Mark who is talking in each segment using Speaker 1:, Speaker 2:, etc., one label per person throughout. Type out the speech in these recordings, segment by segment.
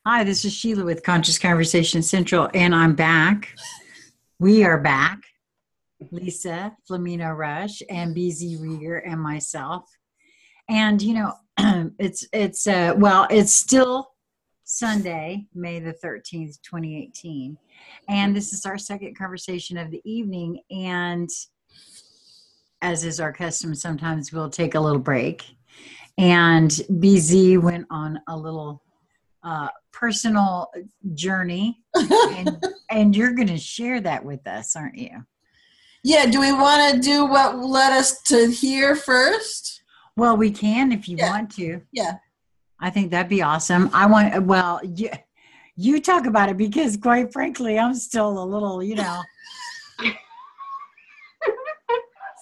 Speaker 1: Hi, this is Sheila with Conscious Conversation Central, and I'm back. We are back. Lisa, Flamino Rush, and BZ Rieger, and myself. And it's still Sunday, May the 13th, 2018. And this is our second conversation of the evening. And as is our custom, sometimes we'll take a little break. And BZ went on a little personal journey, and you're going to share that with us, aren't you?
Speaker 2: Yeah. Do we want to do what led us to here first?
Speaker 1: Well, we can if you want to.
Speaker 2: Yeah.
Speaker 1: I think that'd be awesome. You talk about it, because quite frankly, I'm still a little,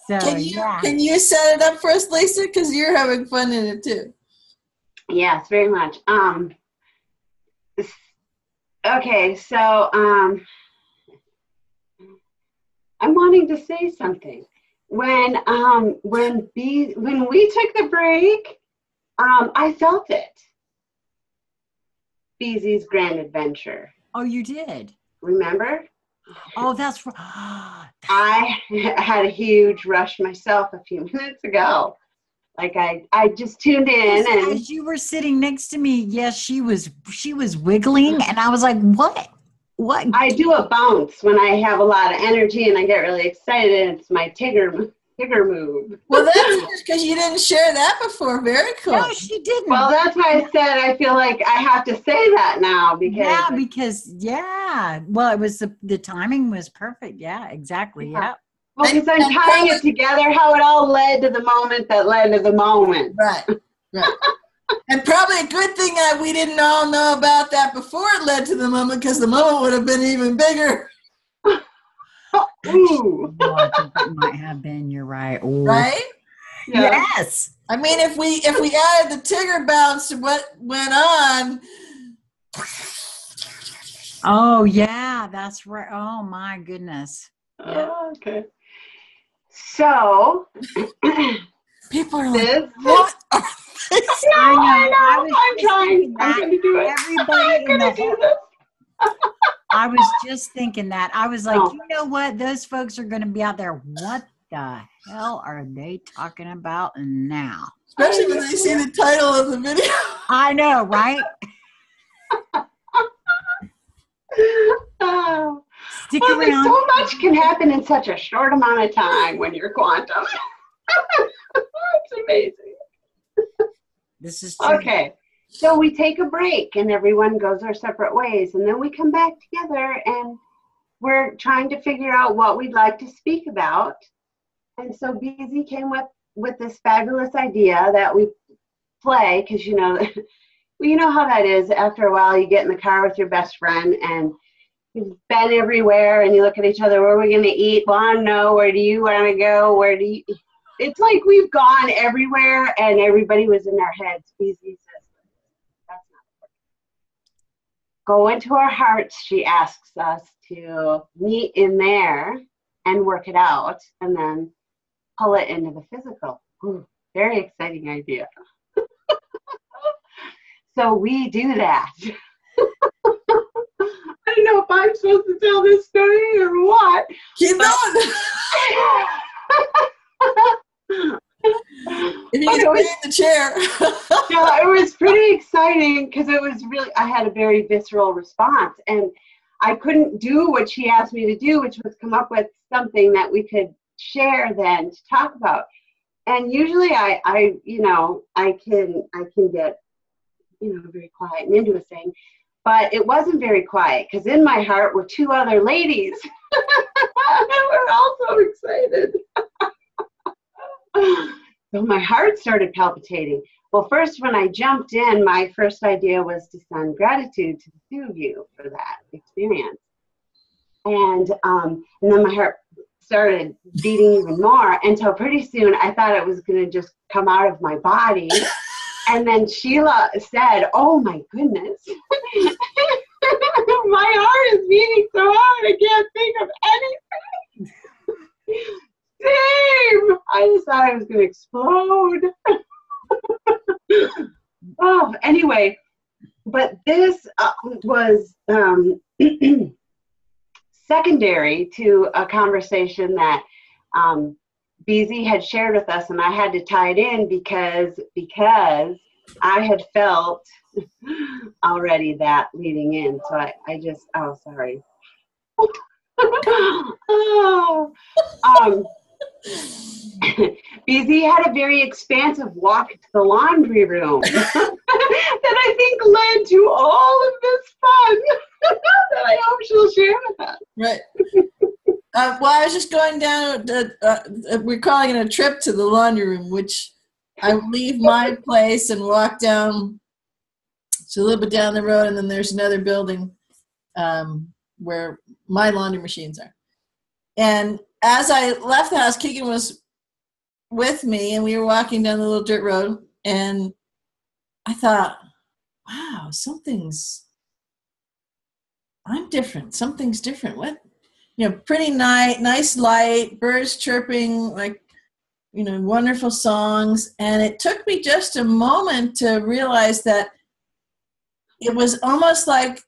Speaker 1: So,
Speaker 2: can you set it up for us, Lisa? Because you're having fun in it too.
Speaker 3: Yes, very much. Okay, so I'm wanting to say something. When we took the break, I felt it. BZ's grand adventure.
Speaker 1: Oh, you did?
Speaker 3: Remember?
Speaker 1: Oh, that's right.
Speaker 3: I had a huge rush myself a few minutes ago. Like I just tuned in, and
Speaker 1: as you were sitting next to me, yes, she was wiggling, and I was like, "What? What?"
Speaker 3: I do a bounce when I have a lot of energy and I get really excited. And it's my Tigger move.
Speaker 2: Well, that's because you didn't share that before. Very cool.
Speaker 1: No, she didn't.
Speaker 3: Well, that's why I said I feel like I have to say that now because
Speaker 1: well, it was the timing was perfect. Yeah, exactly. Yeah.
Speaker 3: Well, because I'm tying it together, how it all led to the moment that led to the moment.
Speaker 2: Right. And probably a good thing that we didn't all know about that before it led to the moment, because the moment would have been even bigger.
Speaker 3: Ooh.
Speaker 1: No, I think it might have been. You're right. Ooh.
Speaker 2: Right?
Speaker 3: Yeah.
Speaker 1: Yes.
Speaker 2: I mean, if we added the Tigger bounce to what went on.
Speaker 1: Oh yeah, that's right. Oh my goodness.
Speaker 3: Yeah. Okay. So
Speaker 2: people are like, what?
Speaker 1: I know.
Speaker 3: I'm trying. I'm going to do it.
Speaker 1: Everybody in the whole. I was just thinking that. I was like, You know what? Those folks are going to be out there. What the hell are they talking about now?
Speaker 2: Especially when they see the title of the video.
Speaker 1: I know, right? Stick around.
Speaker 3: So much can happen in such a short amount of time when you're quantum. It's amazing.
Speaker 1: This is true.
Speaker 3: Okay. So we take a break and everyone goes our separate ways, and then we come back together and we're trying to figure out what we'd like to speak about. And so BZ came with this fabulous idea that we play, because you know how that is. After a while, you get in the car with your best friend and you've been everywhere, and you look at each other. Where are we going to eat? Well, I don't know. Where do you want to go? Where do you? It's like we've gone everywhere, and everybody was in their heads. BZ says, "That's not important. Go into our hearts." She asks us to meet in there and work it out, and then pull it into the physical. Ooh, very exciting idea. So we do that. I don't know if I'm supposed to tell this story or what.
Speaker 2: Keep going. If you can stay in the chair.
Speaker 3: Yeah, it was pretty exciting, because it was really, I had a very visceral response, and I couldn't do what she asked me to do, which was come up with something that we could share then to talk about. And usually I can get, very quiet and into a thing. But it wasn't very quiet, because in my heart were two other ladies. We're all so excited. So my heart started palpitating. Well, first, when I jumped in, my first idea was to send gratitude to the two of you for that experience. And then my heart started beating even more until pretty soon I thought it was going to just come out of my body. And then Sheila said, "Oh my goodness, my heart is beating so hard I can't think of anything." Same. I just thought I was going to explode. Oh, anyway, but this, was secondary to a conversation that BZ had shared with us, and I had to tie it in because I had felt already that leading in. So I just, oh, sorry. Oh, BZ had a very expansive walk to the laundry room that I think led to all of this fun that I hope she'll share with us.
Speaker 2: Right. Well, I was just going down, we're calling it a trip to the laundry room, which I leave my place and walk down, it's a little bit down the road, and then there's another building where my laundry machines are. And as I left the house, Keegan was with me, and we were walking down the little dirt road, and I thought, wow, I'm different. Something's different. What? Pretty night, nice light, birds chirping, like, wonderful songs. And it took me just a moment to realize that it was almost like,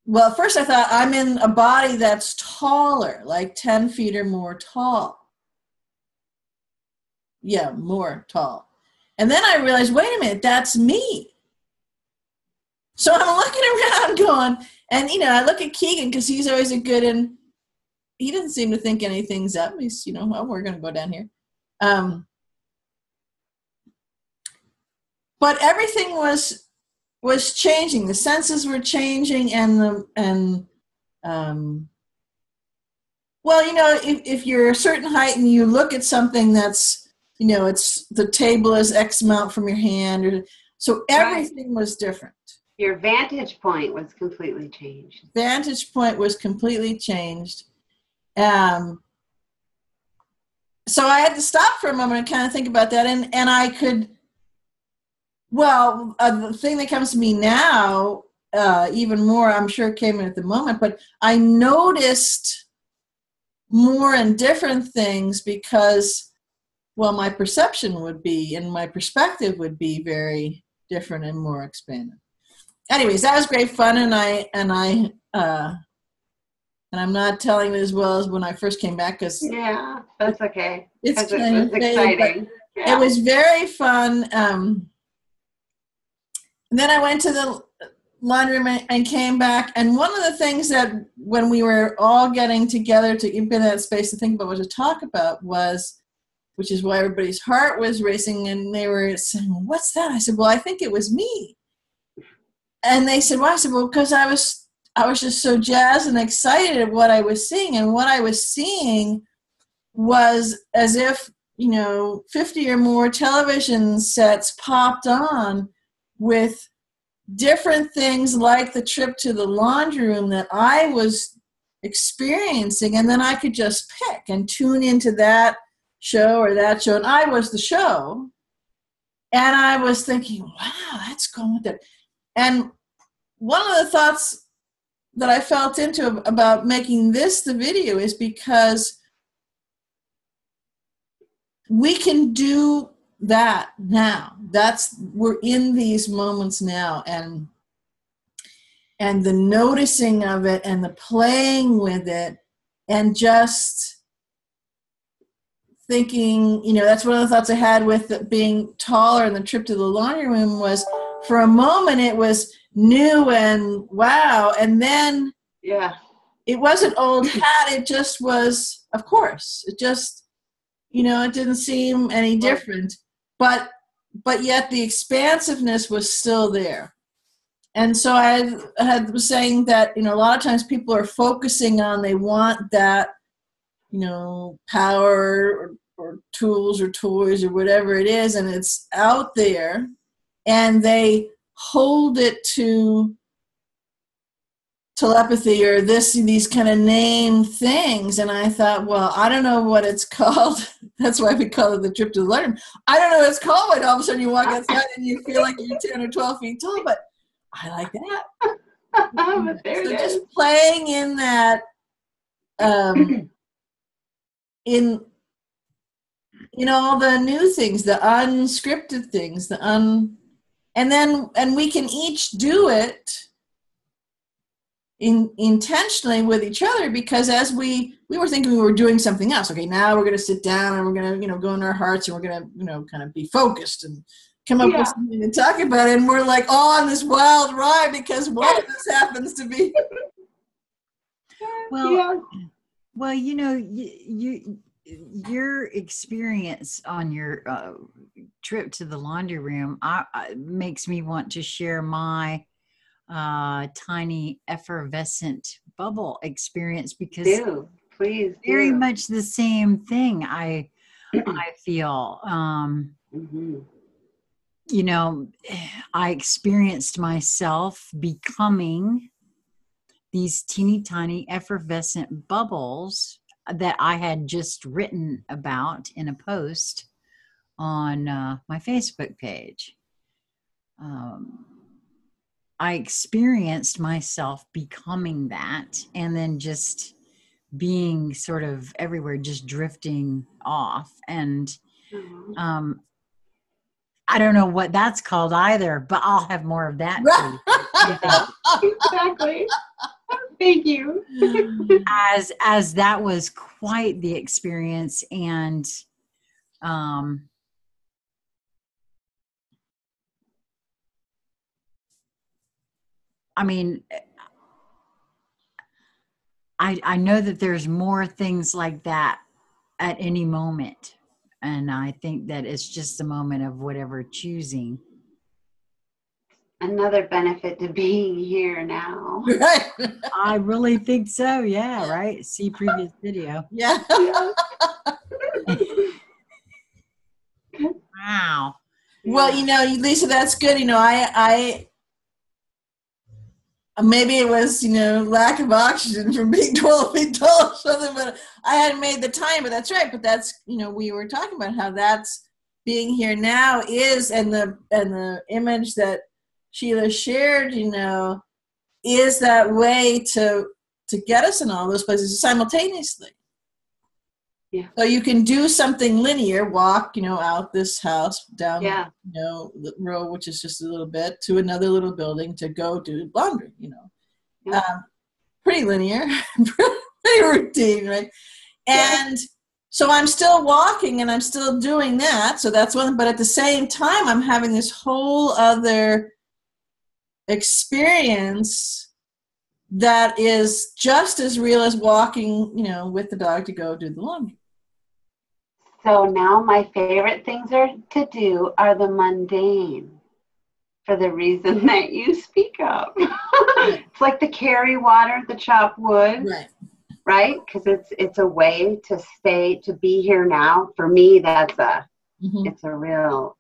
Speaker 2: well, at first I thought I'm in a body that's taller, like 10 feet or more tall. Yeah, more tall. And then I realized, wait a minute, that's me. So I'm looking around going, and, I look at Keegan because he's always a good, and he doesn't seem to think anything's up. He's, oh, we're going to go down here. But everything was changing. The senses were changing, well, if you're a certain height and you look at something that's, it's the table is X amount from your hand, so everything was different.
Speaker 3: Your vantage point was completely changed.
Speaker 2: Vantage point was completely changed. So I had to stop for a moment and kind of think about that, and I could. Well, the thing that comes to me now, even more, I'm sure came in at the moment, but I noticed more and different things because, well, my perception would be, and my perspective would be very different and more expanded. Anyways, that was great fun, and I'm not telling it as well as when I first came back because
Speaker 3: yeah, that's okay.
Speaker 2: It's
Speaker 3: kind of exciting.
Speaker 2: Yeah. It was very fun. And then I went to the laundry room and came back, and one of the things that when we were all getting together to be in that space to think about what to talk about was, which is why everybody's heart was racing, and they were saying, well, what's that? I said, well, I think it was me. And they said, well, I said, well, because I was just so jazzed and excited at what I was seeing. And what I was seeing was as if, 50 or more television sets popped on with different things like the trip to the laundry room that I was experiencing. And then I could just pick and tune into that show or that show. And I was the show. And I was thinking, wow, that's going with it. And one of the thoughts that I felt into about making this the video is because we can do that now. We're in these moments now, and the noticing of it and the playing with it and just thinking, that's one of the thoughts I had with being taller and the trip to the laundry room was for a moment it was new and wow, and then it wasn't old hat, it just was, of course, it just, it didn't seem any different, but yet the expansiveness was still there. And so I was saying that, a lot of times people are focusing on, they want that, power or tools or toys or whatever it is, and it's out there, and they hold it to telepathy or these kind of named things. And I thought, well, I don't know what it's called. That's why we call it the trip to the laundry room. I don't know what it's called when all of a sudden you walk outside and you feel like you're 10 or 12 feet tall, but I like that.
Speaker 3: But there
Speaker 2: so
Speaker 3: it
Speaker 2: just
Speaker 3: is.
Speaker 2: playing in that, in all the new things, the unscripted things, the and we can each do it intentionally with each other, because as we were thinking we were doing something else. Okay, now we're going to sit down and we're going to, go in our hearts, and we're going to, kind of be focused and come up with something to talk about. And we're like all on this wild ride because one of us happens to be.
Speaker 1: Well, your experience on your trip to the laundry room makes me want to share my tiny effervescent bubble experience, because
Speaker 3: please
Speaker 1: very much the same thing I feel. I experienced myself becoming these teeny tiny effervescent bubbles that I had just written about in a post on my Facebook page. I experienced myself becoming that, and then just being sort of everywhere, just drifting off. And I don't know what that's called either, but I'll have more of that.
Speaker 3: Exactly. Thank you.
Speaker 1: As that was quite the experience. And I mean, I know that there's more things like that at any moment. And I think that it's just a moment of whatever choosing.
Speaker 3: Another benefit to being here now.
Speaker 2: Right.
Speaker 1: I really think so. Yeah. Right. See previous video.
Speaker 2: Yeah.
Speaker 1: Wow.
Speaker 2: Well, Lisa, that's good. I maybe it was, lack of oxygen from being 12 feet tall or something, but I hadn't made the time. But that's right. But that's, we were talking about how that's being here now is, and the image that Sheila shared, is that way to get us in all those places simultaneously.
Speaker 3: Yeah.
Speaker 2: So you can do something linear, walk, out this house, down, the road, which is just a little bit, to another little building to go do laundry, pretty linear, pretty routine, right? And so I'm still walking and I'm still doing that. So that's one, but at the same time, I'm having this whole other experience that is just as real as walking, with the dog to go do the laundry.
Speaker 3: So now my favorite things to do are the mundane, for the reason that you speak of. It's like the carry water, the chop wood, right? Because it's a way to be here now. For me, it's a real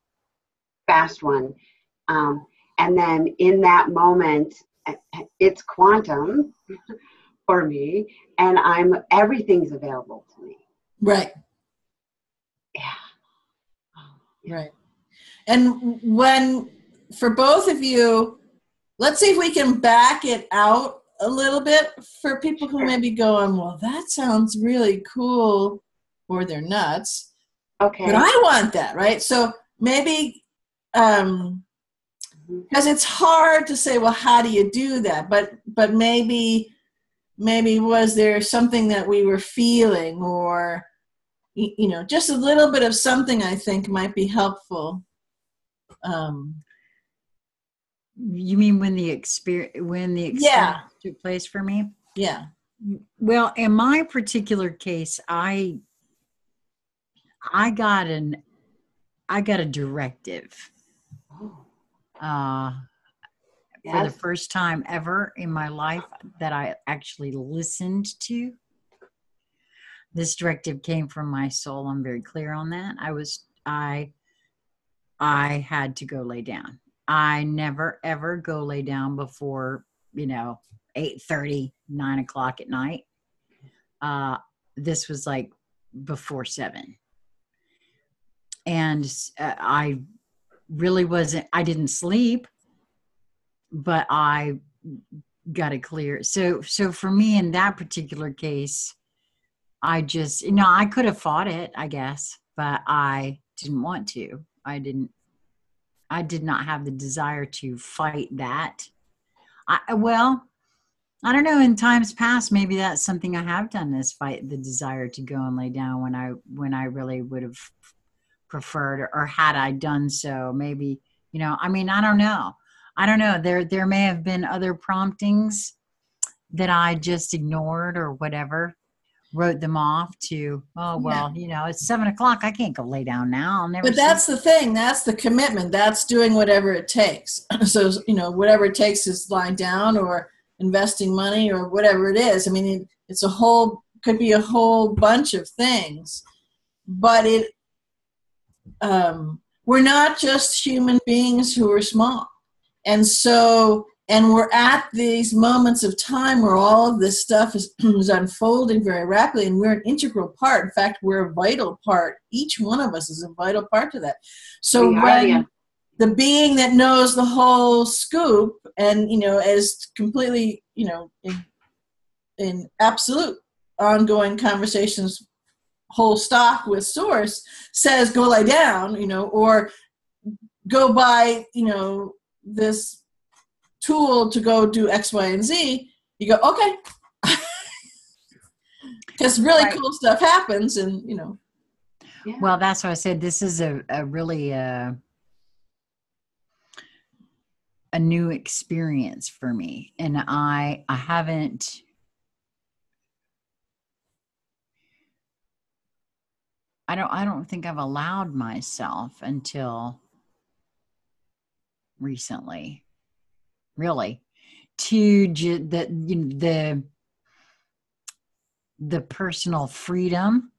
Speaker 3: fast one. And then in that moment, it's quantum for me, and everything's available to me.
Speaker 2: Right.
Speaker 3: Yeah.
Speaker 2: Right. And for both of you, let's see if we can back it out a little bit for people who may be going, well, that sounds really cool, or they're nuts.
Speaker 3: Okay.
Speaker 2: But I want that, right? So maybe, because it's hard to say, well, how do you do that? But maybe was there something that we were feeling, or just a little bit of something I think might be helpful.
Speaker 1: You mean when the experience took place for me?
Speaker 2: Yeah.
Speaker 1: Well, in my particular case, I got a directive for the first time ever in my life that I actually listened to. This directive came from my soul. I'm very clear on that. I had to go lay down. I never, ever go lay down before, 8:30, 9 o'clock at night. This was like before 7. And I really I didn't sleep, but I got it clear. So for me in that particular case, I just, I could have fought it, I guess, but I didn't want to. I didn't. I did not have the desire to fight that. Well, I don't know. In times past, maybe that's something I have done, is fight the desire to go and lay down when I really would have preferred, or had I done so, maybe, I mean, I don't know. I don't know. There may have been other promptings that I just ignored or whatever, wrote them off to, oh, well, it's 7 o'clock. I can't go lay down now. I'll never.
Speaker 2: But that's the thing. That's the commitment. That's doing whatever it takes. So, whatever it takes is lying down or investing money or whatever it is. I mean, could be a whole bunch of things, but we're not just human beings who are small. And so, and we're at these moments of time where all of this stuff is unfolding very rapidly, and we're an integral part. In fact, we're a vital part. Each one of us is a vital part to that. So when the being that knows the whole scoop and, is completely, in absolute ongoing conversations, whole stock with source, says go lie down, or go buy, this tool to go do X, Y, and Z, you go, okay. Because really cool stuff happens, and,
Speaker 3: Yeah.
Speaker 1: Well, that's why I said this is a really a new experience for me. And I don't think I've allowed myself until recently, really, to the personal freedom,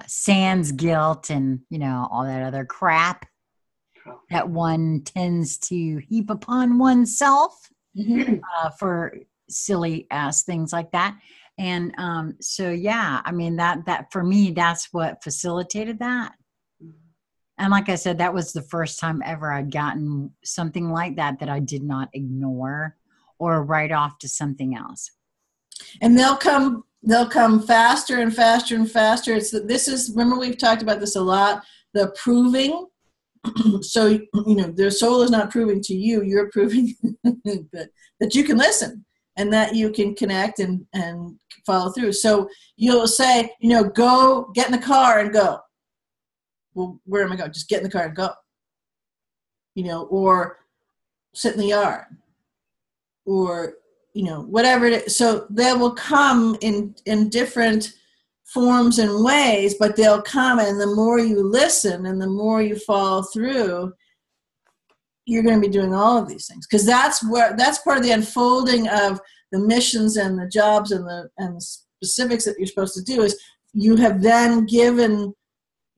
Speaker 1: sans guilt, and all that other crap that one tends to heap upon oneself for silly ass things like that. And so, yeah, I mean, that for me, that's what facilitated that. And like I said, that was the first time ever I'd gotten something like that I did not ignore or write off to something else.
Speaker 2: And they'll come faster and faster and faster. Remember, we've talked about this a lot, the proving. So, their soul is not proving to you, you're proving that you can listen and that you can connect and follow through. So you'll say, go get in the car and go. Well, where am I going? Just get in the car and go. Or sit in the yard, or, whatever it is. So they will come in different forms and ways, but they'll come, and the more you listen and the more you follow through, you're going to be doing all of these things, because that's part of the unfolding of the missions and the jobs and the specifics that you're supposed to do. Is you have then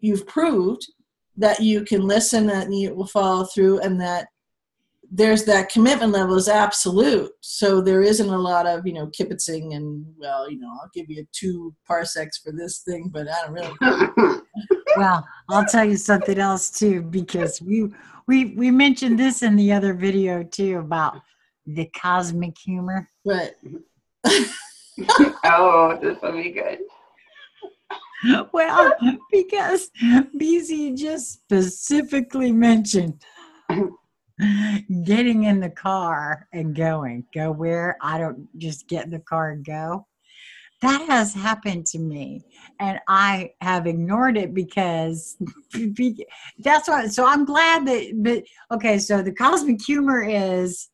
Speaker 2: you've proved that you can listen, and you will follow through, and that there's that commitment level is absolute. So there isn't a lot of, kibitzing and, well, I'll give you 2 parsecs for this thing, but I don't really.
Speaker 1: Well, I'll tell you something else too, because we mentioned this in the other video too, about the cosmic humor.
Speaker 2: Right.
Speaker 3: Oh, this will be good.
Speaker 1: Well, because BZ just specifically mentioned getting in the car and go where. I don't just get in the car and go. That has happened to me, and I have ignored it because that's why. So I'm glad that, okay, so the cosmic humor is,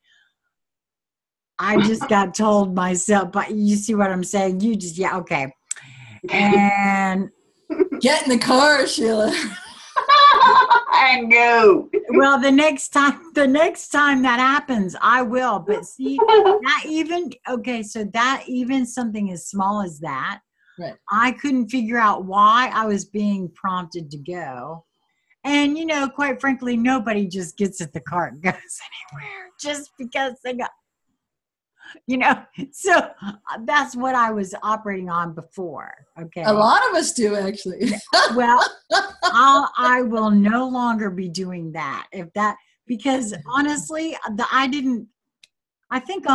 Speaker 1: I just got told myself, but you see what I'm saying? You just, yeah, okay. And
Speaker 2: get in the car, Sheila.
Speaker 3: And go.
Speaker 1: Well, the next time that happens, I will. But see, so that even something as small as that,
Speaker 2: right.
Speaker 1: I couldn't figure out why I was being prompted to go. And, quite frankly, nobody just gets at the car and goes anywhere just because they got, so that's what I was operating on before. Okay.
Speaker 2: A lot of us do, actually.
Speaker 1: Well, I will no longer be doing that. Because honestly, I think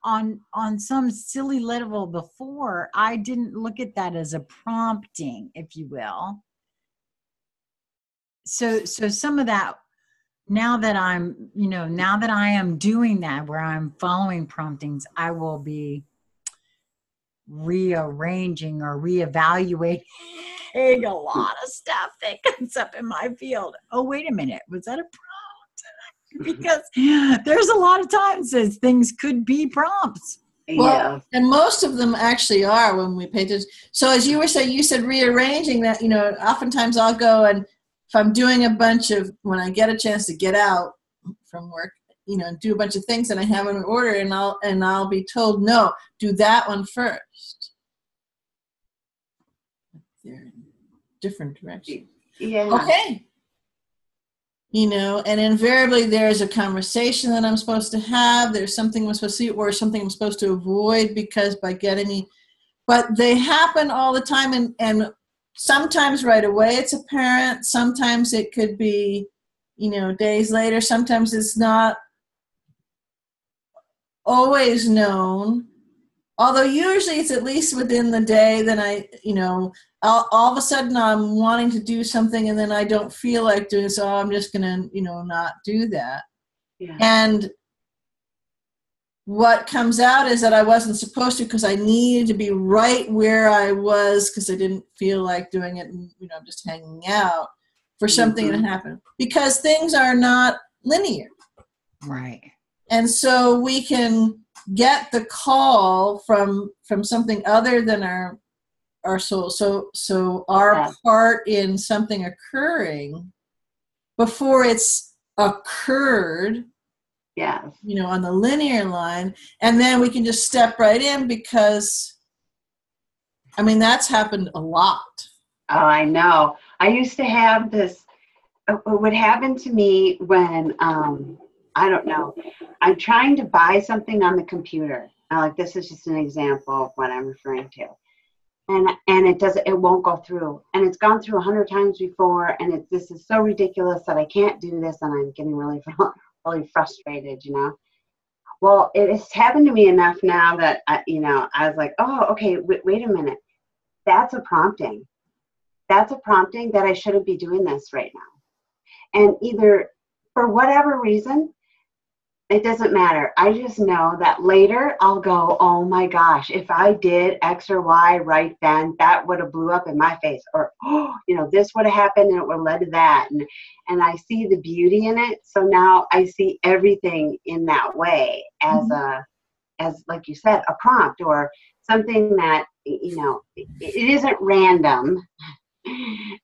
Speaker 1: on some silly level before, I didn't look at that as a prompting, if you will. so some of that, now that I am doing that, where I'm following promptings, I will be rearranging or reevaluating a lot of stuff that comes up in my field. Oh, wait a minute. Was that a prompt? Because there's a lot of times that things could be prompts.
Speaker 2: Well, and most of them actually are when we pay attention. So as you were saying, you said rearranging that, oftentimes I'll go, and if I'm doing a bunch of, when I get a chance to get out from work, do a bunch of things, and I have an order, and I'll be told, no, do that one first. They're in different directions.
Speaker 3: Yeah.
Speaker 2: Okay. And invariably there's a conversation that I'm supposed to have. There's something I'm supposed to see, or something I'm supposed to avoid because by getting me, but they happen all the time. And sometimes right away it's apparent. Sometimes it could be, days later. Sometimes it's not always known. Although usually it's at least within the day. Then all of a sudden I'm wanting to do something, and then I don't feel like doing it, so I'm just going to, not do that.
Speaker 3: Yeah.
Speaker 2: And what comes out is that I wasn't supposed to, because I needed to be right where I was, because I didn't feel like doing it, and, just hanging out for something to happen. Because things are not linear.
Speaker 1: Right.
Speaker 2: And so we can get the call from something other than our soul. So our part in something occurring before it's occurred,
Speaker 3: yes,
Speaker 2: on the linear line, and then we can just step right in, because that's happened a lot.
Speaker 3: Oh, I know. I used to have this, it would happen to me when, I don't know, I'm trying to buy something on the computer. This is just an example of what I'm referring to. And it won't go through. And it's gone through 100 times before, and this is so ridiculous that I can't do this, and I'm getting really, really frustrated, Well, it has happened to me enough now that, I was like, oh, okay, wait a minute. That's a prompting. That's a prompting that I shouldn't be doing this right now. And either, for whatever reason, it doesn't matter. I just know that later I'll go, oh my gosh, if I did X or Y right then, that would have blew up in my face. Or, this would have happened, and it would have led to that. And I see the beauty in it. So now I see everything in that way as as like you said, a prompt, or something that, it isn't random.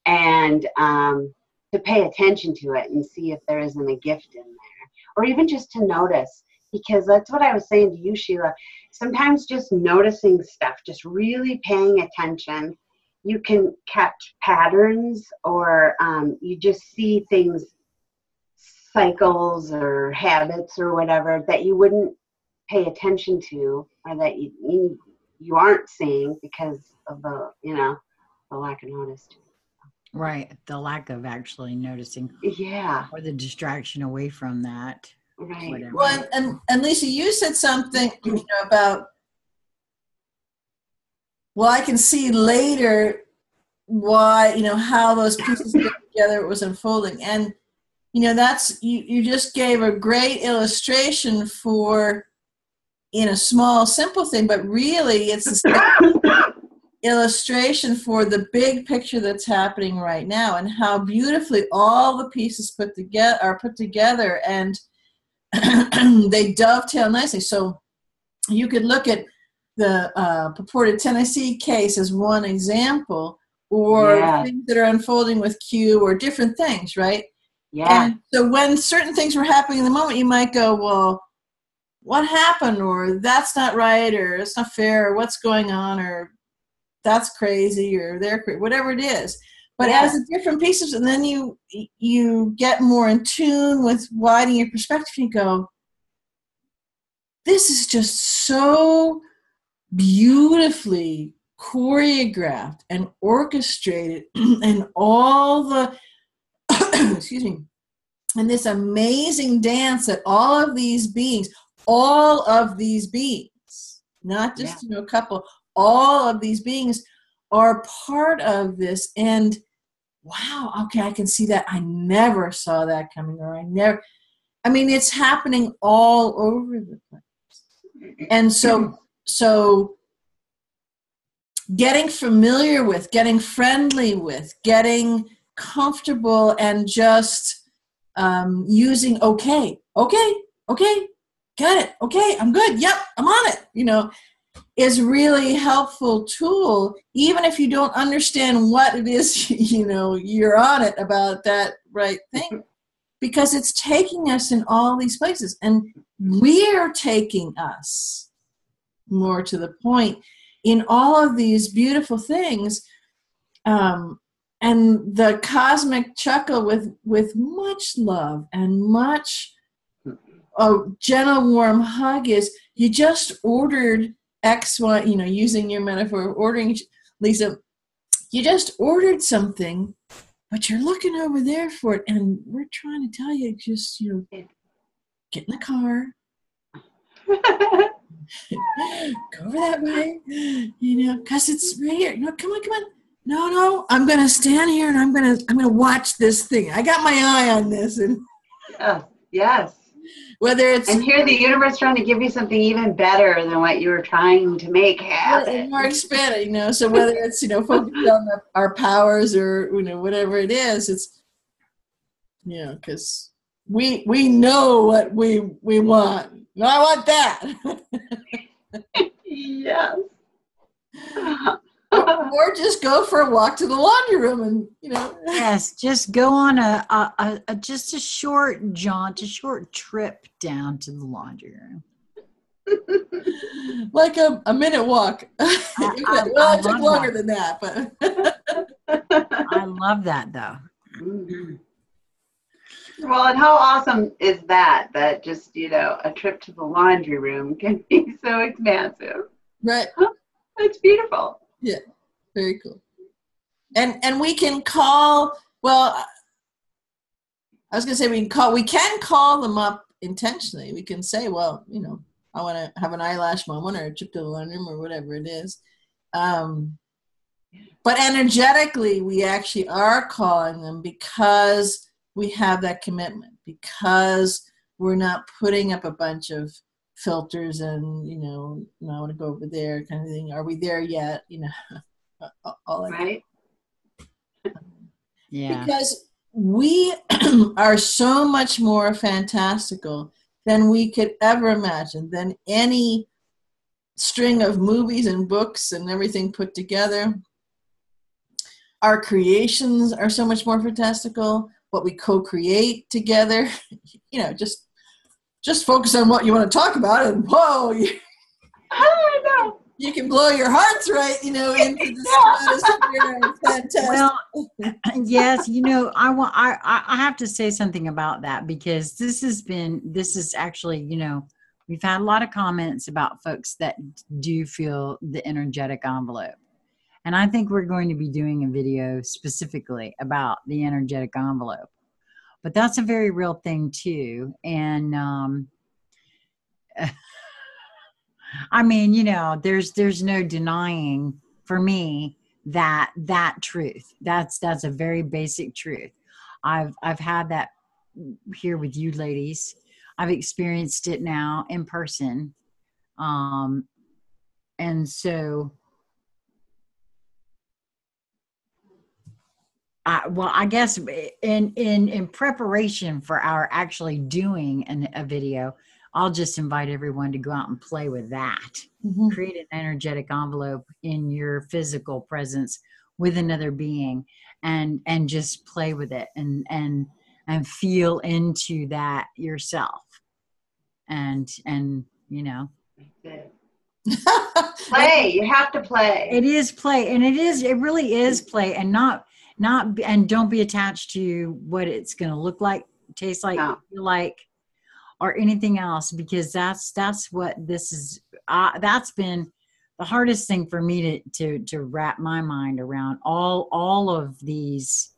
Speaker 3: And to pay attention to it and see if there isn't a gift in there. Or even just to notice, because that's what I was saying to you, Sheila. Sometimes just noticing stuff, just really paying attention, you can catch patterns, or you just see things, cycles or habits or whatever, that you wouldn't pay attention to, or that you aren't seeing because of the lack of notice.
Speaker 1: Right. The lack of actually noticing.
Speaker 3: Yeah.
Speaker 1: Or the distraction away from that.
Speaker 3: Right.
Speaker 1: Whatever.
Speaker 2: Well, and Lisa, you said something about, well, I can see later why, how those pieces get together, it was unfolding. And, that's, you just gave a great illustration for, in a small, simple thing, but really it's the illustration for the big picture that's happening right now, and how beautifully all the pieces are put together, and they dovetail nicely. So you could look at the purported Tennessee case as one example, or things that are unfolding with Q, or different things, right?
Speaker 3: Yeah.
Speaker 2: And so when certain things were happening in the moment, you might go, well, what happened? Or that's not right, or it's not fair, or what's going on, or that's crazy, or they're crazy, whatever it is. But as the different pieces, and then you get more in tune with widening your perspective, and you go, this is just so beautifully choreographed and orchestrated, and all the excuse me, and this amazing dance that all of these beings, not just a couple, all of these beings are part of this. And wow, okay, I can see that. I never saw that coming, or it's happening all over the place. And so getting familiar with, getting friendly with, getting comfortable, and just using okay, got it, okay, I'm good, yep, I'm on it, is really helpful tool, even if you don't understand what it is, you're on it about that right thing, because it's taking us in all these places, and we're taking us, more to the point, in all of these beautiful things, and the cosmic chuckle with much love and much a gentle warm hug is, you just ordered X, Y, using your metaphor of ordering, Lisa, you just ordered something, but you're looking over there for it, and we're trying to tell you, just, get in the car, go over that way, because it's right here. Come on. No, I'm going to stand here, and I'm going to watch this thing. I got my eye on this. And
Speaker 3: yes.
Speaker 2: Whether it's,
Speaker 3: and here the universe trying to give you something even better than what you were trying to make happen.
Speaker 2: More expanded, so whether it's, focused on our powers, or, whatever it is, it's, because we know what we want. No, I want that.
Speaker 3: Yes.
Speaker 2: or just go for a walk to the laundry room, and
Speaker 1: Yes, just go on just a short jaunt, a short trip down to the laundry room.
Speaker 2: Like a minute walk. It took longer than that, but
Speaker 1: I love that, though.
Speaker 3: Mm-hmm. Well, and how awesome is that just, a trip to the laundry room can be so expansive.
Speaker 2: Right.
Speaker 3: It's beautiful.
Speaker 2: Yeah. Very cool. And we can call, I was going to say we can call them up intentionally. We can say, well, I want to have an eyelash moment, or a trip to the laundry room, or whatever it is. But energetically, we actually are calling them, because we have that commitment, because we're not putting up a bunch of filters and, I want to go over there kind of thing. Are we there yet? All that.
Speaker 3: Right.
Speaker 1: Yeah.
Speaker 2: Because we are so much more fantastical than we could ever imagine, than any string of movies and books and everything put together. Our creations are so much more fantastical. What we co-create together, just focus on what you want to talk about, and whoa,
Speaker 3: I know.
Speaker 2: You can blow your hearts right, into the stratosphere. Fantastic.
Speaker 1: Well, yes, I have to say something about that, because this is actually, we've had a lot of comments about folks that do feel the energetic envelope. And I think we're going to be doing a video specifically about the energetic envelope. But that's a very real thing too. And there's no denying, for me, that truth. That's a very basic truth. I've had that here with you ladies. I've experienced it now in person. And so I guess in preparation for our actually doing a video, I'll just invite everyone to go out and play with that. Mm-hmm. Create an energetic envelope in your physical presence with another being, and just play with it, and feel into that yourself. And
Speaker 3: play. You have to play.
Speaker 1: It is play, and it really is play, and and don't be attached to what it's going to look like, taste like, feel like, or anything else, because that's what this is. That's been the hardest thing for me to wrap my mind around, all of these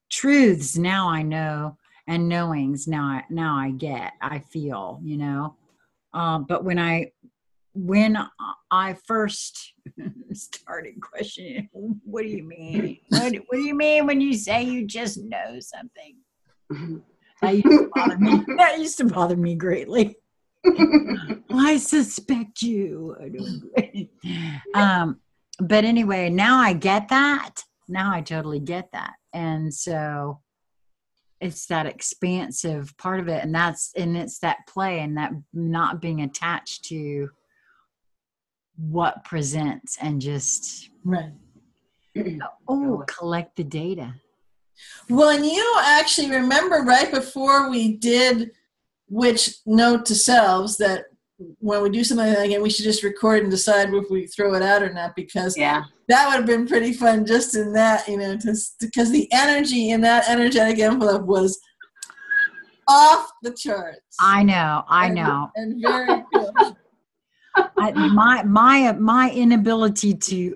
Speaker 1: truths. Now I know, and knowings now I get, I feel, but when I when I first started questioning, what do you mean? What do you mean when you say you just know something? That used to bother me. That used to bother me greatly. I suspect you are doing great. But anyway, now I get that. Now I totally get that. And so it's that expansive part of it. And it's that play and that not being attached to what presents and just
Speaker 2: Right.
Speaker 1: collect the data.
Speaker 2: Well, and you actually remember right before we did which note to selves that when we do something like that, we should just record and decide if we throw it out or not, because that would have been pretty fun just in that, because the energy in that energetic envelope was off the charts.
Speaker 1: I know.
Speaker 2: And very cool.
Speaker 1: My inability to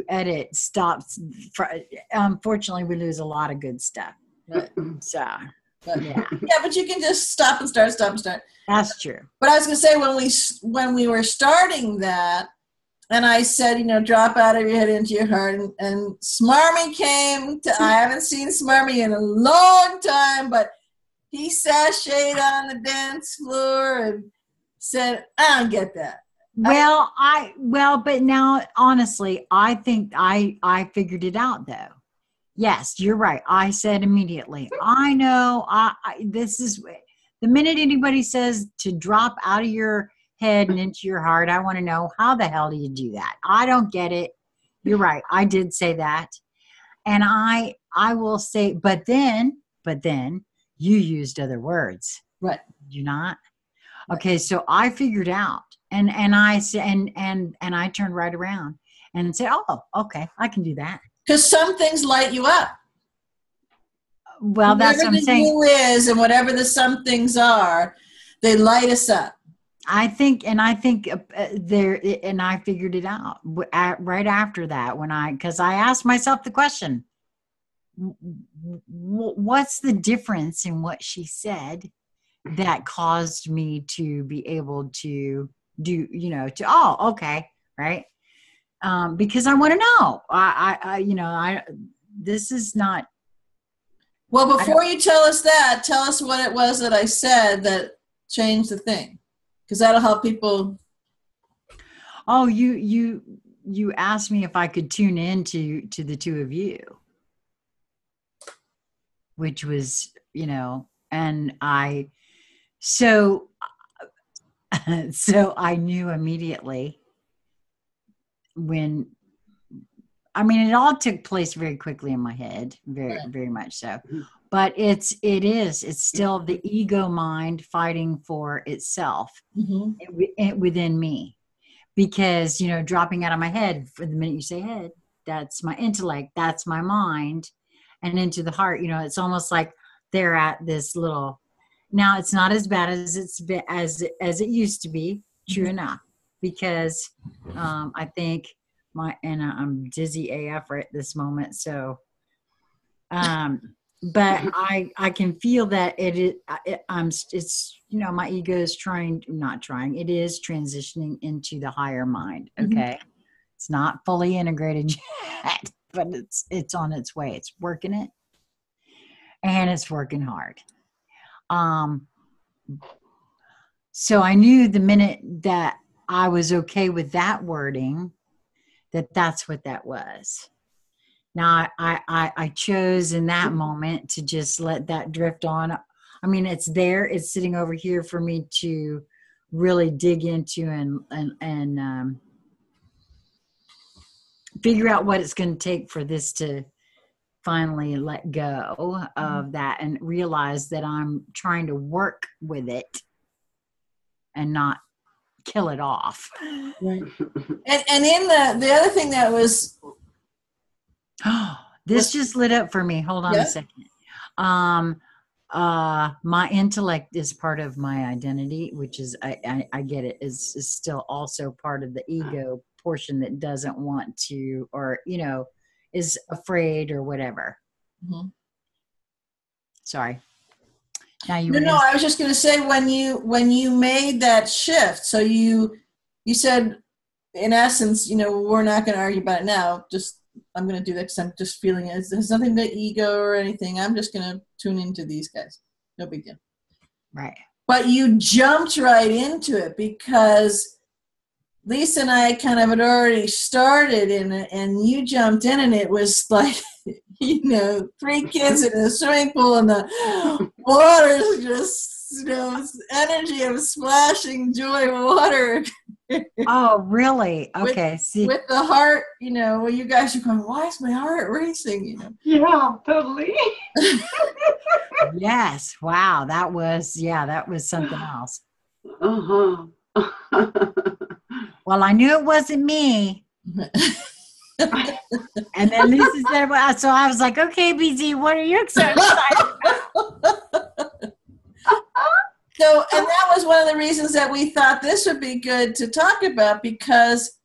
Speaker 1: edit stops. Unfortunately, we lose a lot of good stuff.
Speaker 2: Right.
Speaker 1: So,
Speaker 2: but you can just stop and start.
Speaker 1: That's true.
Speaker 2: But I was going to say when we were starting that, and I said, drop out of your head into your heart, and Smarmy came to. I haven't seen Smarmy in a long time, but he sashayed on the dance floor and said, I don't get that.
Speaker 1: But now, honestly, I think I figured it out, though. Yes, you're right. I said immediately, I know, this is, the minute anybody says to drop out of your head and into your heart, I want to know, how the hell do you do that? I don't get it. You're right. I did say that. And I will say, but then you used other words.
Speaker 2: Right.
Speaker 1: Did you not? Okay, so I figured out, and I said, and I turned right around and said, "Oh, okay, I can do that."
Speaker 2: Because some things light you up.
Speaker 1: Well, that's what I'm saying.
Speaker 2: Whatever the you is, and whatever the some things are, they light us up.
Speaker 1: I think there, and I figured it out right after that because I asked myself the question, what's the difference in what she said that caused me to be able to do, okay, right? Because I want to know. This is not.
Speaker 2: Well, before you tell us that, tell us what it was that I said that changed the thing, because that'll help people.
Speaker 1: Oh, you asked me if I could tune in to the two of you, which was, and I. So I knew immediately when, it all took place very quickly in my head, very, very much so. But it's still the ego mind fighting for itself within me, because, dropping out of my head, for the minute you say head, that's my intellect, that's my mind, and into the heart, it's almost like they're at this little. Now it's not as bad as it used to be, true enough, because I think I'm dizzy AF right at this moment. So, but I can feel that it's my ego is it is transitioning into the higher mind. Okay, it's not fully integrated yet, but it's on its way. It's working it, and it's working hard. So I knew the minute that I was okay with that wording, that's what that was. Now I chose in that moment to just let that drift on. It's there, it's sitting over here for me to really dig into and figure out what it's going to take for this to finally let go of that and realize that I'm trying to work with it and not kill it off.
Speaker 2: Right. And in the other thing that was.
Speaker 1: This just lit up for me. Hold on a second. My intellect is part of my identity, which is, I get it, is still also part of the ego portion that doesn't want to, or, is afraid or whatever. Sorry. Now
Speaker 2: I was just going to say, when you made that shift, so you you said, in essence, we're not going to argue about it now. I'm going to do that because I'm just feeling it. There's nothing to ego or anything. I'm just going to tune into these guys. No big deal.
Speaker 1: Right.
Speaker 2: But you jumped right into it because Lisa and I kind of had already started in it, and you jumped in, and it was like, 3 kids in a swimming pool, and the water's just, energy of splashing joy water.
Speaker 1: Oh, really? Okay.
Speaker 2: With the heart, well, you guys are going, why is my heart racing?
Speaker 3: Yeah, totally.
Speaker 1: Yes. Wow. That was something else.
Speaker 3: Uh-huh.
Speaker 1: Well, I knew it wasn't me. And then Lisa said, well, so I was like, okay, BZ, what are you so excited about?
Speaker 2: So, and that was one of the reasons that we thought this would be good to talk about, because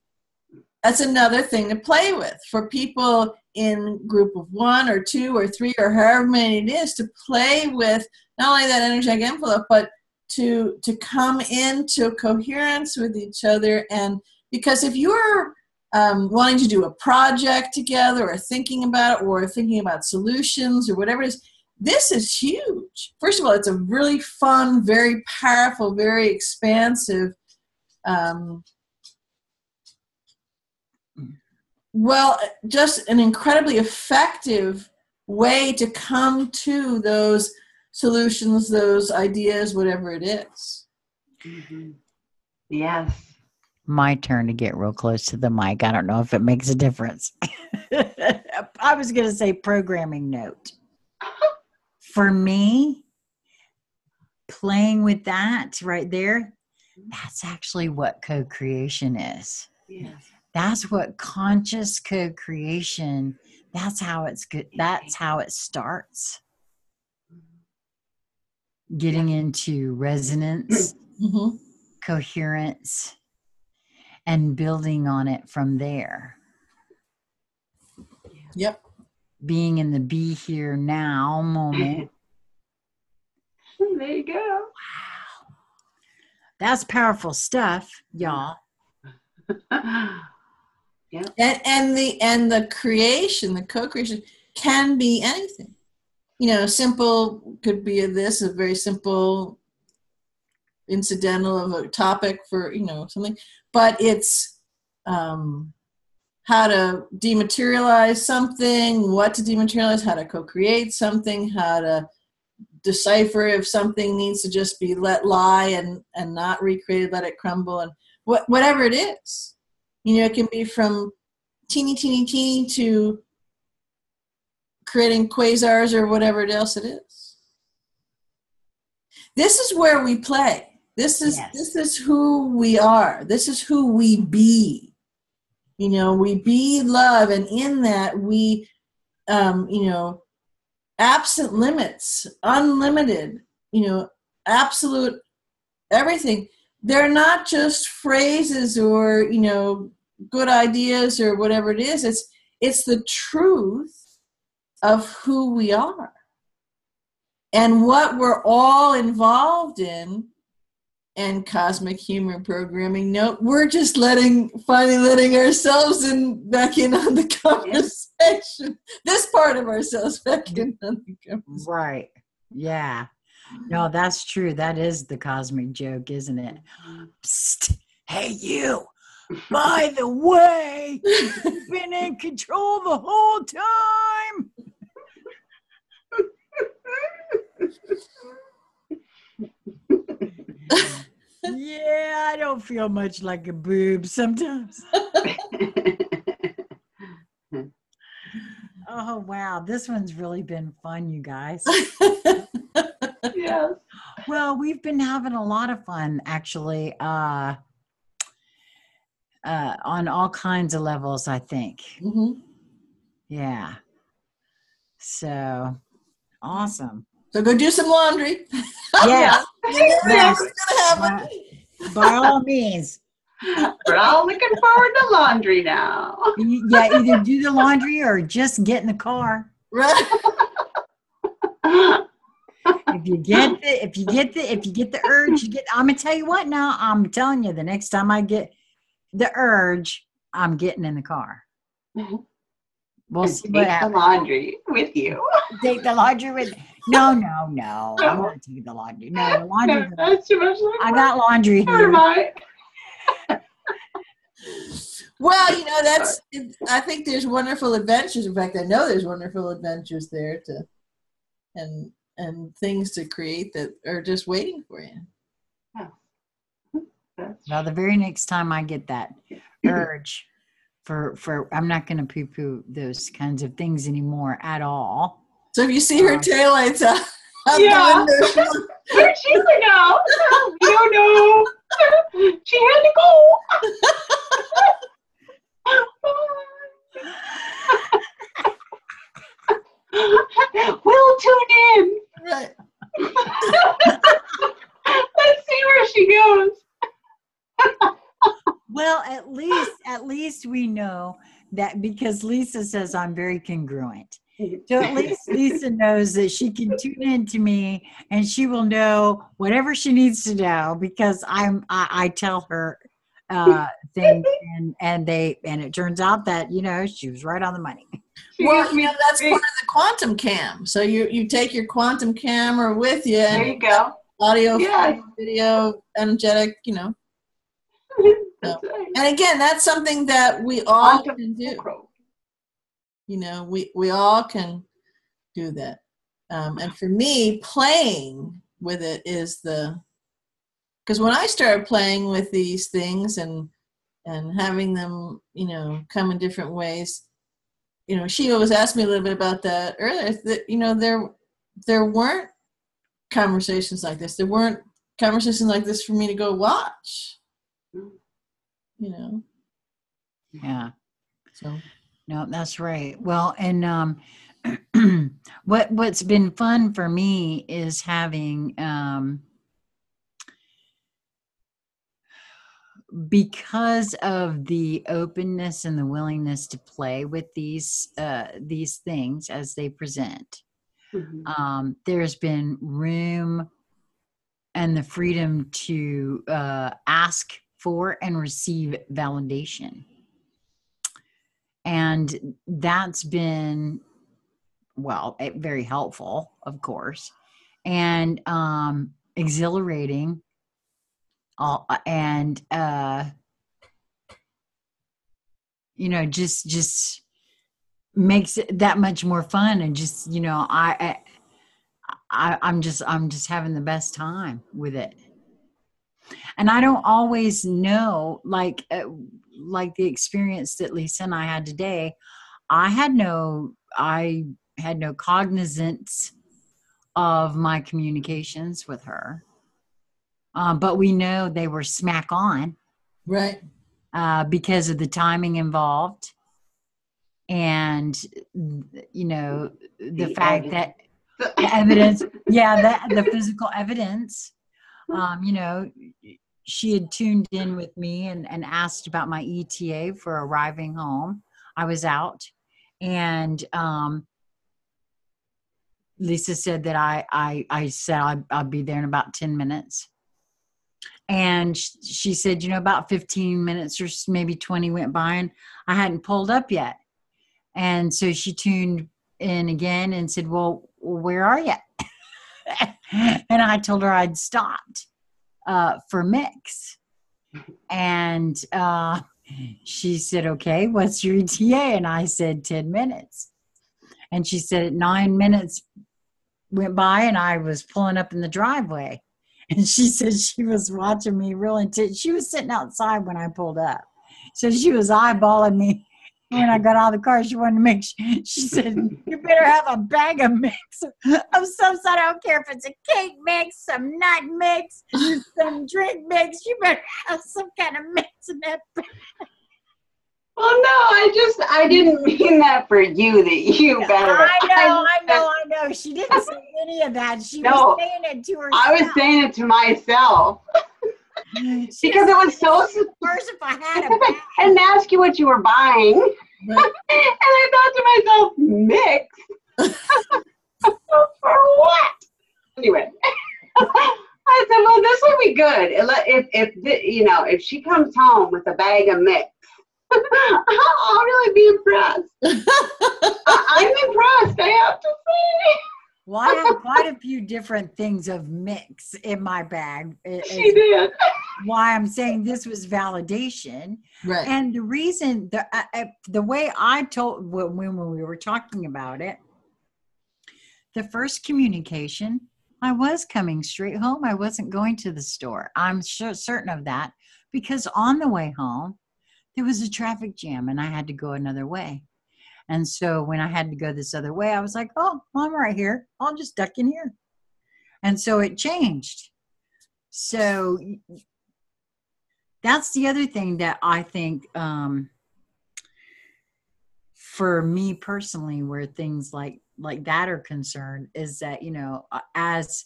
Speaker 2: that's another thing to play with for people in group of 1 or 2 or 3 or however many it is, to play with not only that energetic envelope, but to come into coherence with each other. And because if you're wanting to do a project together, or thinking about solutions or whatever it is, this is huge. First of all, it's a really fun, very powerful, very expansive, just an incredibly effective way to come to those solutions, those ideas, whatever it is.
Speaker 3: Mm-hmm. Yes.
Speaker 1: My turn to get real close to the mic. I don't know if it makes a difference. I was going to say programming note. For me, playing with that right there, that's actually what co-creation is.
Speaker 3: Yes.
Speaker 1: That's what conscious co-creation, that's how it's good. That's how it starts. Getting into resonance, coherence, and building on it from there.
Speaker 2: Yep.
Speaker 1: Being in the be here now moment.
Speaker 3: There you go.
Speaker 1: Wow. That's powerful stuff, y'all.
Speaker 3: Yeah.
Speaker 2: And the creation, the co-creation can be anything. Simple could be a very simple incidental of a topic for, something, but it's how to dematerialize something, what to dematerialize, how to co-create something, how to decipher if something needs to just be let lie and not recreated, let it crumble, and whatever it is. It can be from teeny to creating quasars or whatever else it is. This is where we play. This is who we are. This is who we be. We be love, and in that we, absent limits, unlimited, absolute everything. They're not just phrases or, good ideas or whatever it is. It's the truth of who we are and what we're all involved in. And cosmic humor programming. No, we're just finally letting ourselves back in on the conversation. This part of ourselves back in on the conversation.
Speaker 1: Right. Yeah. No, that's true. That is the cosmic joke, isn't it? Psst. Hey, you. By the way, you've been in control the whole time. Yeah, I don't feel much like a boob sometimes. Oh, wow. This one's really been fun, you guys.
Speaker 3: Yes.
Speaker 1: Well, we've been having a lot of fun, actually, on all kinds of levels, I think.
Speaker 2: Mm-hmm.
Speaker 1: Yeah. So, awesome.
Speaker 2: So go do some laundry.
Speaker 1: Yeah.
Speaker 2: Yes.
Speaker 1: By all means.
Speaker 3: We're all looking forward to laundry now.
Speaker 1: Yeah, either do the laundry or just get in the car.
Speaker 2: Right.
Speaker 1: If you get the urge, I'm gonna tell you what now. I'm telling you, the next time I get the urge, I'm getting in the car. We'll
Speaker 3: And
Speaker 1: see what
Speaker 3: take the
Speaker 1: happens.
Speaker 3: laundry with you.
Speaker 1: Take the laundry with. No. I'm not taking the laundry. No, the laundry.
Speaker 3: No, that's too much.
Speaker 1: I got laundry
Speaker 3: Never
Speaker 1: here.
Speaker 3: mind.
Speaker 2: Well, I think there's wonderful adventures. In fact, I know there's wonderful adventures there and things to create that are just waiting for you.
Speaker 1: Well, the very next time I get that urge for I'm not going to poo-poo those kinds of things anymore at all.
Speaker 2: So if you see her taillights out
Speaker 3: Yeah.
Speaker 2: the window,
Speaker 3: Where'd Sheila go? We don't know. She had to go. We'll tune in.
Speaker 2: right?
Speaker 3: Let's see where she goes.
Speaker 1: Well, at least we know that, because Lisa says I'm very congruent. So at least Lisa knows that she can tune in to me and she will know whatever she needs to know, because I tell her things and it turns out that, she was right on the money.
Speaker 2: Well, that's part of the quantum cam. So you take your quantum camera with you.
Speaker 3: There you go.
Speaker 2: Audio,
Speaker 3: Yes.
Speaker 2: video, energetic,
Speaker 3: That's right.
Speaker 2: And again, that's something that we all can do. We all can do that. And for me, playing with it is because when I started playing with these things and having them, come in different ways, Sheila was asking me a little bit about that earlier, that, there weren't conversations like this. There weren't conversations like this for me to go watch,
Speaker 1: Yeah.
Speaker 2: So.
Speaker 1: No, that's right. Well, and what's been fun for me is having because of the openness and the willingness to play with these things as they present.
Speaker 3: Mm-hmm.
Speaker 1: There's been room and the freedom to ask for and receive validation. And that's been, very helpful, of course, and exhilarating, and just makes it that much more fun. And just I'm just having the best time with it. And I don't always know, like the experience that Lisa and I had today. I had no cognizance of my communications with her, but we know they were smack on,
Speaker 2: right?
Speaker 1: Because of the timing involved, and the fact that the evidence, the physical evidence. She had tuned in with me and asked about my ETA for arriving home. I was out, and Lisa said that I said I'll be there in about 10 minutes. And she said, about 15 minutes or maybe 20 went by and I hadn't pulled up yet. And so she tuned in again and said, well, where are you? And I told her I'd stopped for mix. And she said, okay, what's your ETA? And I said 10 minutes. And she said 9 minutes went by and I was pulling up in the driveway. And she said she was watching me real intense. She was sitting outside when I pulled up. So she was eyeballing me when I got out of the car. She wanted to make sure. She said, you better have a bag of mix of some sort. I don't care if it's a cake mix, some nut mix, some drink mix. You better have some kind of mix in that bag.
Speaker 3: Well, no, I didn't mean that for you, that you better.
Speaker 1: I know. She didn't say any of that. She was saying it to herself.
Speaker 3: I was saying it to myself. Because it was so.
Speaker 1: First, if I had a bag.
Speaker 3: I didn't ask you what you were buying. And I thought to myself, mix? For what? Anyway, I I said, well, this will be good. If she comes home with a bag of mix, I'll really be impressed. I'm impressed, I have to say.
Speaker 1: Well, I have quite a few different things of mix in my bag.
Speaker 3: She did.
Speaker 1: Why I'm saying this was validation.
Speaker 2: Right.
Speaker 1: And the reason, the way I told, when we were talking about it, the first communication, I was coming straight home. I wasn't going to the store. I'm certain of that, because on the way home, there was a traffic jam and I had to go another way. And so when I had to go this other way, I was like, oh, I'm right here. I'll just duck in here. And so it changed. So that's the other thing that I think, for me personally, where things like that are concerned, is that, as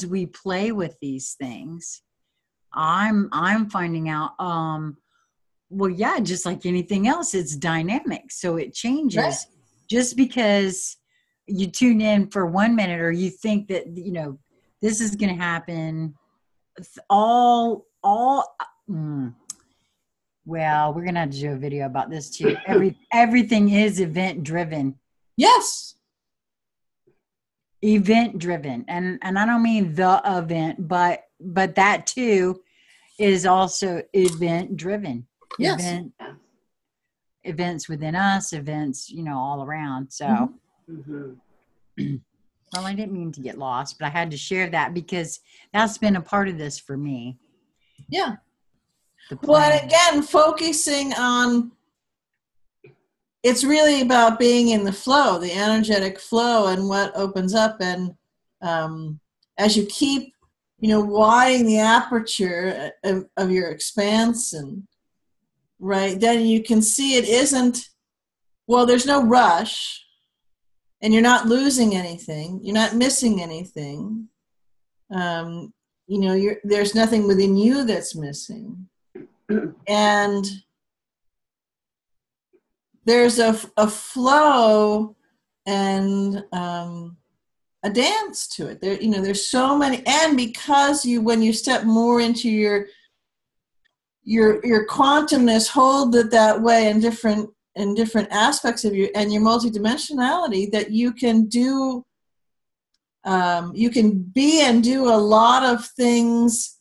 Speaker 1: we play with these things, I'm finding out, well, yeah, just like anything else, it's dynamic. So it changes. Right. Just because you tune in for 1 minute, or you think that, this is going to happen, well, we're going to have to do a video about this too. Everything is event driven.
Speaker 2: Yes.
Speaker 1: Event driven. And I don't mean the event, but that too is also event driven.
Speaker 2: Yes.
Speaker 1: Events within us, events, all around. So, well, I didn't mean to get lost, but I had to share that because that's been a part of this for me.
Speaker 2: Yeah. Well, and again, focusing on, it's really about being in the flow, the energetic flow, and what opens up. And as you keep, widening the aperture of your expanse, and right, then you can see it isn't, well, there's no rush, and you're not losing anything. You're not missing anything. There's nothing within you that's missing. And there's a flow and a dance to it. There's so many, and because when you step more into your quantumness, hold it that way in different aspects of you and your multidimensionality, that you can do, you can be and do a lot of things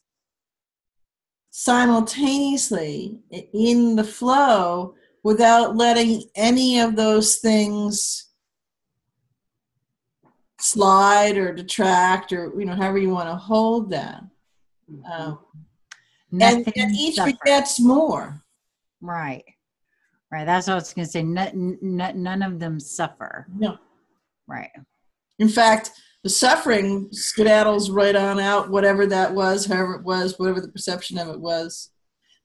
Speaker 2: simultaneously in the flow without letting any of those things slide or detract, or however you want to hold that. And each begets more.
Speaker 1: Right. That's what I was going to say. None of them suffer.
Speaker 2: No.
Speaker 1: Right.
Speaker 2: In fact, the suffering skedaddles right on out, whatever that was, however it was, whatever the perception of it was,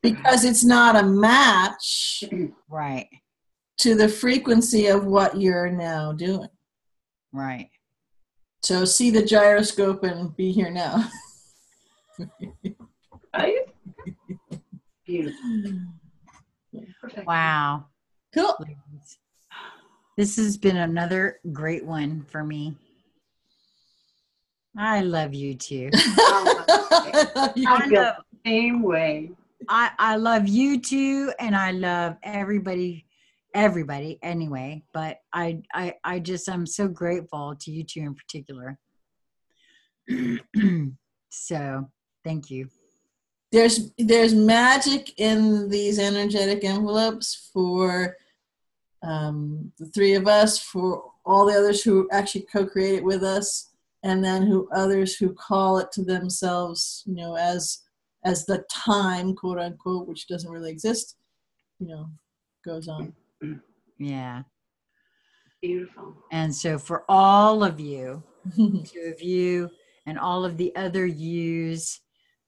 Speaker 2: because it's not a match,
Speaker 1: right,
Speaker 2: to the frequency of what you're now doing.
Speaker 1: Right.
Speaker 2: So see the gyroscope and be here now.
Speaker 3: Right? Beautiful.
Speaker 1: Wow.
Speaker 2: Cool.
Speaker 1: This has been another great one for me. I love you too.
Speaker 3: I feel the same way.
Speaker 1: I love you too, and I love everybody anyway, but I'm so grateful to you two in particular. So thank you.
Speaker 2: There's magic in these energetic envelopes for the three of us, for all the others who actually co-create it with us, and then others who call it to themselves, as the time, quote unquote, which doesn't really exist, goes on.
Speaker 1: Yeah.
Speaker 3: Beautiful.
Speaker 1: And so for all of you, two of you, and all of the other yous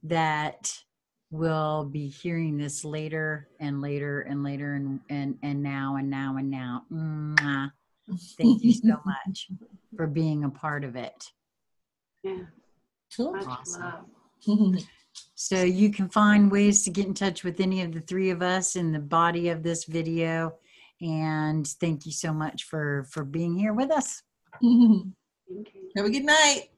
Speaker 1: that will be hearing this later and later and later and now and now and now. Mwah. Thank you so much for being a part of it.
Speaker 3: Yeah.
Speaker 2: Cool.
Speaker 1: Awesome. So you can find ways to get in touch with any of the three of us in the body of this video. And thank you so much for being here with us.
Speaker 2: Have a good night.